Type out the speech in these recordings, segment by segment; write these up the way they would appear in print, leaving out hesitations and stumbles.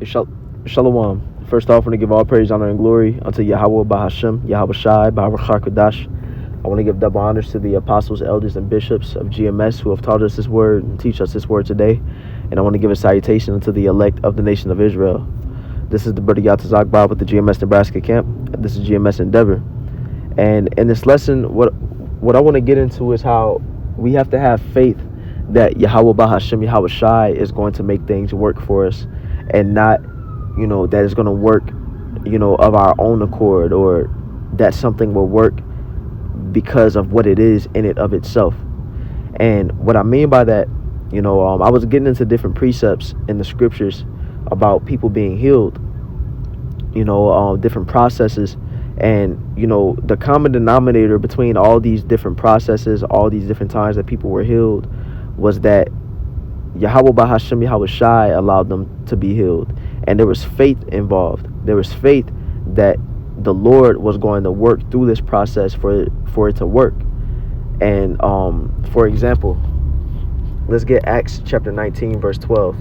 Shal- Shalom. First off, I want to give all praise, honor, and glory unto Yahweh Bahashem, Yahweh Shai, Baruch HaKadosh. I want to give double honors to the apostles, elders, and bishops of GMS who have taught us this word and teach us this word today. And I want to give a salutation unto the elect of the nation of Israel. This is the brother Yatazak Bob with the GMS Nebraska camp. This is GMS Endeavor. And in this lesson, what I want to get into is how we have to have faith that Yahweh Bahashem, Yahweh Shai is going to make things work for us, and not, that it's going to work, of our own accord, or that something will work because of what it is in it of itself. And what I mean by that, I was getting into different precepts in the scriptures about people being healed, different processes. And, the common denominator between all these different processes, all these different times that people were healed, was that Yahweh Bahashem, Yahweh Shai allowed them to be healed. And there was faith involved. There was faith that the Lord was going to work through this process for it to work. And for example, let's get Acts chapter 19, verse 12.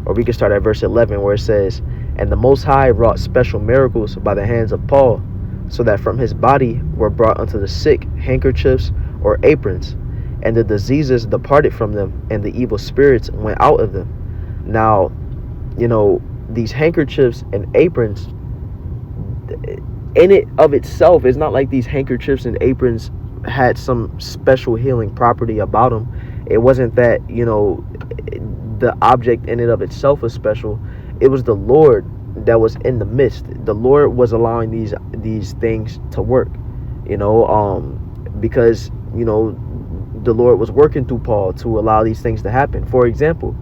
Or we can start at verse 11, where it says, "And the Most High wrought special miracles by the hands of Paul, so that from his body were brought unto the sick handkerchiefs or aprons, and the diseases departed from them, and the evil spirits went out of them." Now, these handkerchiefs and aprons, in it of itself, it's not like these handkerchiefs and aprons had some special healing property about them. It wasn't that, the object in it of itself was special. It was the Lord that was in the midst. The Lord was allowing these things to work, because, the Lord was working through Paul to allow these things to happen. For example,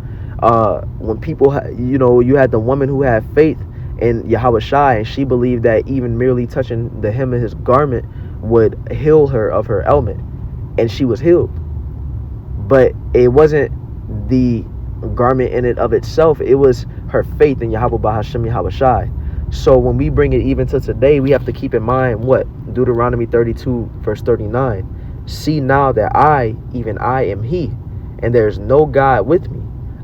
when people, you had the woman who had faith in Yahweh Shai, and she believed that even merely touching the hem of his garment would heal her of her ailment, and she was healed. But it wasn't the garment in it of itself, it was her faith in Yahweh Bahashem, Yahweh Shai. So when we bring it even to today, we have to keep in mind what Deuteronomy 32 verse 39: "See now that I, even I, am he, and there is no God with me.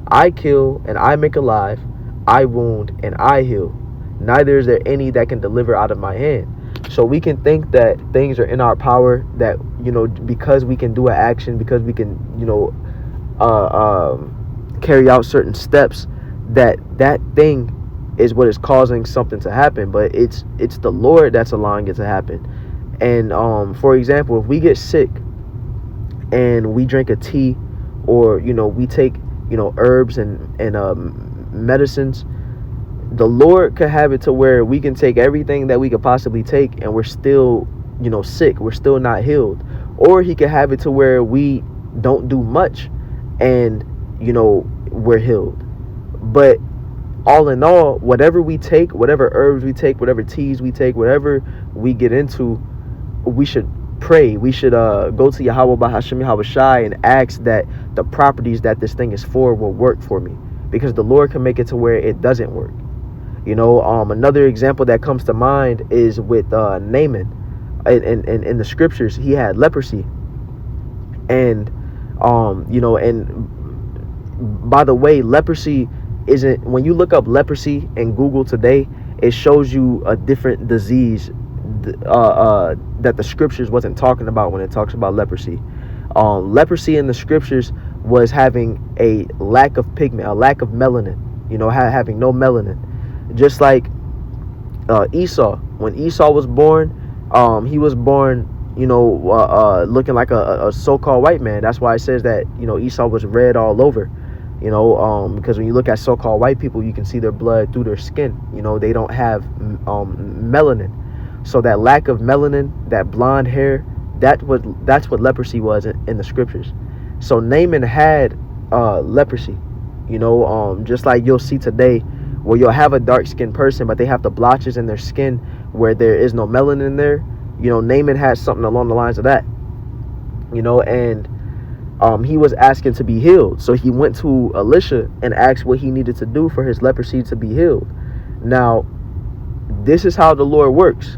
I kill and I make alive, I wound and I heal. Neither is there any that can deliver out of my hand." So we can think that things are in our power, that, because we can do an action, because we can, carry out certain steps, that thing is what is causing something to happen. But it's the Lord that's allowing it to happen. And for example, if we get sick and we drink a tea, or we take herbs and medicines, the Lord could have it to where we can take everything that we could possibly take, and we're still sick, we're still not healed. Or he could have it to where we don't do much and we're healed. But all in all, whatever we take, whatever herbs we take, whatever teas we take, whatever we get into, we should pray. We should go to Yahweh Bahashem, Yahweh Shai, and ask that the properties that this thing is for will work for me, because the Lord can make it to where it doesn't work. Another example that comes to mind is with Naaman. In the scriptures, he had leprosy. And and by the way, leprosy isn't, when you look up leprosy in Google today, it shows you a different disease that the scriptures wasn't talking about when it talks about leprosy. Leprosy in the scriptures was having a lack of pigment, a lack of melanin, having no melanin. Just like Esau, when Esau was born, he was born, looking like a so-called white man. That's why it says that, Esau was red all over, because when you look at so-called white people, you can see their blood through their skin. They don't have melanin. So that lack of melanin, that blonde hair, that's what leprosy was in the scriptures. So Naaman had leprosy, just like you'll see today, where you'll have a dark-skinned person, but they have the blotches in their skin where there is no melanin there. Naaman had something along the lines of that, and he was asking to be healed. So he went to Elisha and asked what he needed to do for his leprosy to be healed. Now, this is how the Lord works,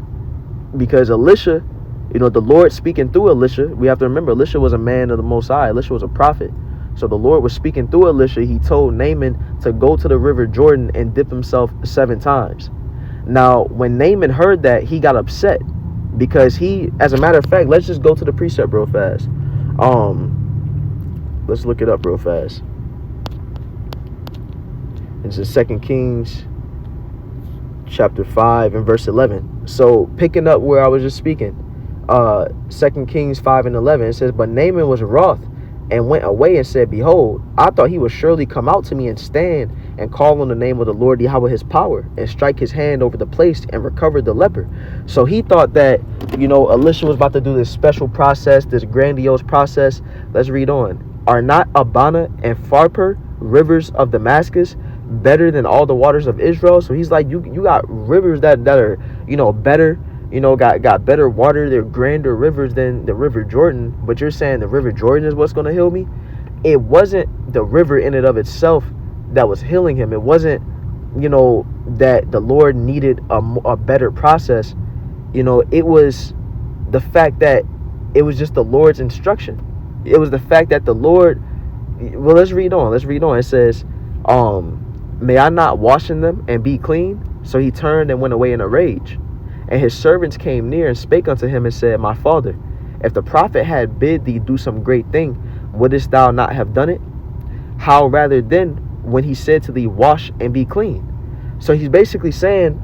because Elisha, the Lord speaking through Elisha, we have to remember Elisha was a man of the Most High. Elisha was a prophet. So the Lord was speaking through Elisha. He told Naaman to go to the river Jordan and dip himself 7 times. Now, when Naaman heard that, he got upset because he, as a matter of fact, let's just go to the precept real fast. Let's look it up real fast. It's in 2 Kings chapter 5 and verse 11. So picking up where I was just speaking, 2 Kings 5 and 11, it says, but Naaman was wroth and went away and said, behold, I thought he would surely come out to me and stand and call on the name of the Lord Yahweh his power and strike his hand over the place and recover the leper. So he thought that, Elisha was about to do this special process, this grandiose process. Let's read on. Are not Abana and Pharpar, rivers of Damascus, better than all the waters of Israel? So he's like, you got rivers that are, better, got better water. They're grander rivers than the river Jordan. But you're saying the river Jordan is what's going to heal me? It wasn't the river in and of itself that was healing him. It wasn't, that the Lord needed a better process. It was the fact that it was just the Lord's instruction. It was the fact that the Lord, well, let's read on. It says, may I not wash in them and be clean? So he turned and went away in a rage. And his servants came near and spake unto him and said, my father, if the prophet had bid thee do some great thing, wouldest thou not have done it? How rather then when he said to thee, wash and be clean? So he's basically saying,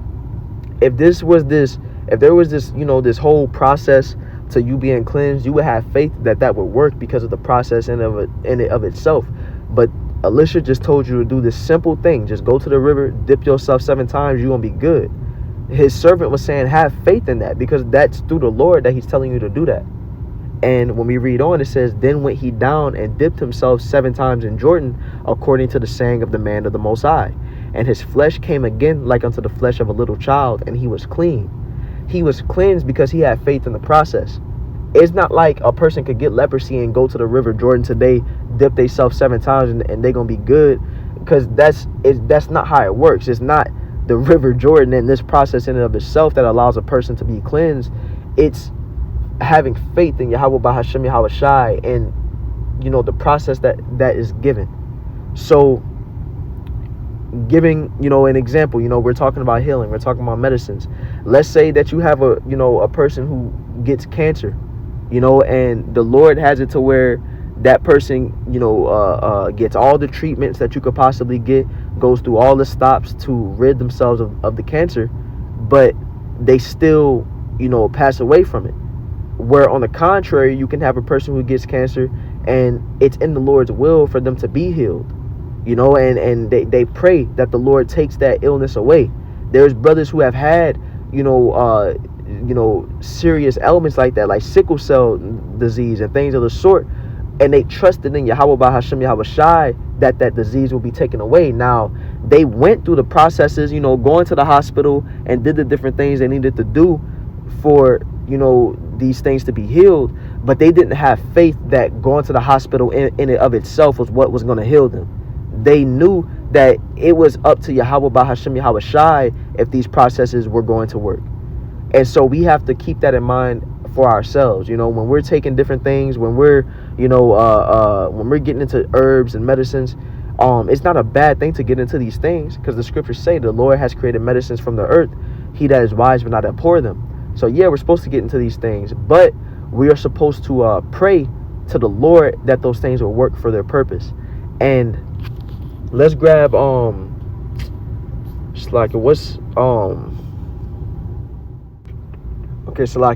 if there was this, this whole process to you being cleansed, you would have faith that would work because of the process in it of itself. But Elisha just told you to do this simple thing. Just go to the river, dip yourself 7 times, you're going to be good. His servant was saying, have faith in that, because that's through the Lord that he's telling you to do that. And when we read on, it says, then went he down and dipped himself 7 times in Jordan, according to the saying of the man of the Most High. And his flesh came again like unto the flesh of a little child, and he was clean. He was cleansed because he had faith in the process. It's not like a person could get leprosy and go to the river Jordan today, dip themselves 7 times, and they're going to be good, because that's not how it works. It's not the river Jordan and this process in and of itself that allows a person to be cleansed. It's having faith in Yahweh Bahashem Yahweh Shai and the process that is given. So giving an example, we're talking about healing, we're talking about medicines. Let's say that you have a person who gets cancer, and the Lord has it to where that person gets all the treatments that you could possibly get, goes through all the stops to rid themselves of the cancer, but they still pass away from it. Where on the contrary, you can have a person who gets cancer and it's in the Lord's will for them to be healed, and they pray that the Lord takes that illness away. There's brothers who have had serious ailments like that, like sickle cell disease and things of the sort, and they trusted in Yahweh Bahashem Yahweh Shai that disease will be taken away. Now, they went through the processes, going to the hospital and did the different things they needed to do for, these things to be healed, but they didn't have faith that going to the hospital in and of itself was what was going to heal them. They knew that it was up to Yahweh Bahashem Yahweh Shai if these processes were going to work. And so we have to keep that in mind for ourselves. When we're taking different things, when we're when we're getting into herbs and medicines, it's not a bad thing to get into these things, because the scriptures say the Lord has created medicines from the earth. He that is wise will not abhor them. So yeah, we're supposed to get into these things, but we are supposed to pray to the Lord that those things will work for their purpose. And let's grab Salaki,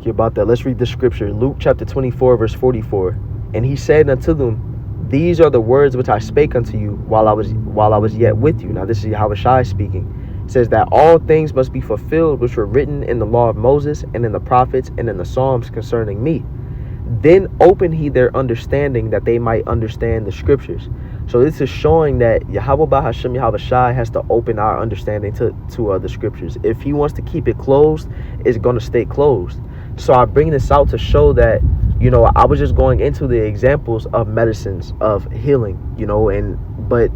about that. Let's read the scripture. Luke chapter 24 verse 44. And he said unto them, these are the words which I spake unto you while I was yet with you. Now this is Yahweh Shai speaking. It says that all things must be fulfilled which were written in the law of Moses and in the prophets and in the Psalms concerning me. Then opened he their understanding that they might understand the scriptures. So this is showing that Yahweh Bahashem Yahweh Shai has to open our understanding to the scriptures. If he wants to keep it closed, it's going to stay closed. So I bring this out to show that, I was just going into the examples of medicines, of healing, but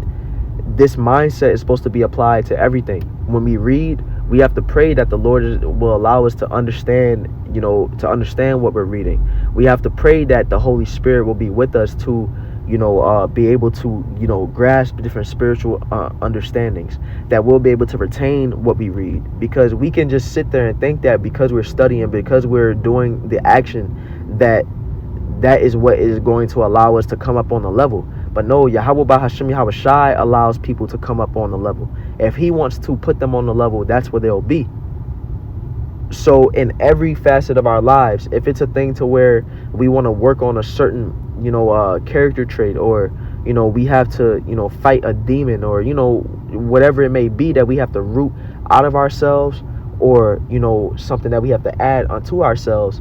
this mindset is supposed to be applied to everything. When we read, we have to pray that the Lord will allow us to understand, what we're reading. We have to pray that the Holy Spirit will be with us to, be able to, grasp different spiritual understandings, that we'll be able to retain what we read. Because we can just sit there and think that because we're studying, because we're doing the action, that is what is going to allow us to come up on the level. But no, Yahweh Bahasham Yahweh Shai allows people to come up on the level. If he wants to put them on the level, that's where they'll be. So in every facet of our lives, if it's a thing to where we want to work on a certain, character trait, or, we have to, fight a demon, or, whatever it may be that we have to root out of ourselves, or, something that we have to add unto ourselves,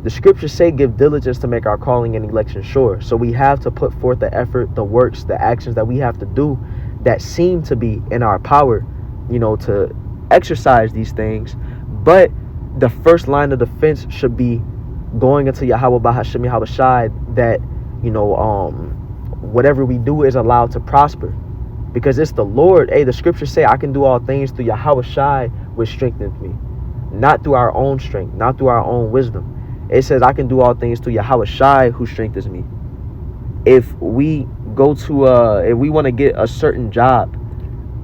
the scriptures say, give diligence to make our calling and election sure. So we have to put forth the effort, the works, the actions that we have to do that seem to be in our power, to exercise these things. But the first line of defense should be going into Yahweh Bahasham Yahweh Shai, that, whatever we do is allowed to prosper. Because it's the Lord. Hey, the scriptures say, I can do all things through Yahweh Shai, which strengthens me. Not through our own strength, not through our own wisdom. It says, I can do all things through Yahweh Shai, who strengthens me. If we go to, if we want to get a certain job,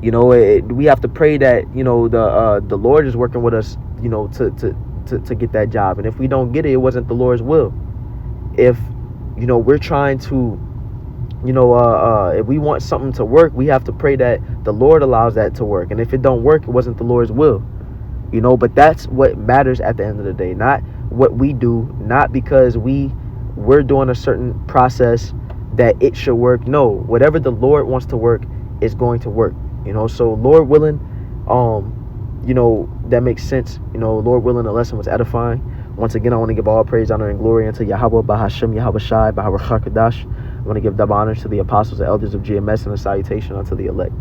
we have to pray that, the Lord is working with us, to get that job. And if we don't get it, it wasn't the Lord's will. If, we're trying to, if we want something to work, we have to pray that the Lord allows that to work. And if it don't work, it wasn't the Lord's will. But that's what matters at the end of the day, not what we do, not because we're doing a certain process that it should work. No, whatever the Lord wants to work is going to work. So Lord willing, that makes sense. Lord willing, the lesson was edifying. Once again, I want to give all praise, honor, and glory unto Yahweh Bahasham Yahweh Shai Bahar Chakadash. I want to give double honors to the apostles and elders of GMS, and a salutation unto the elect.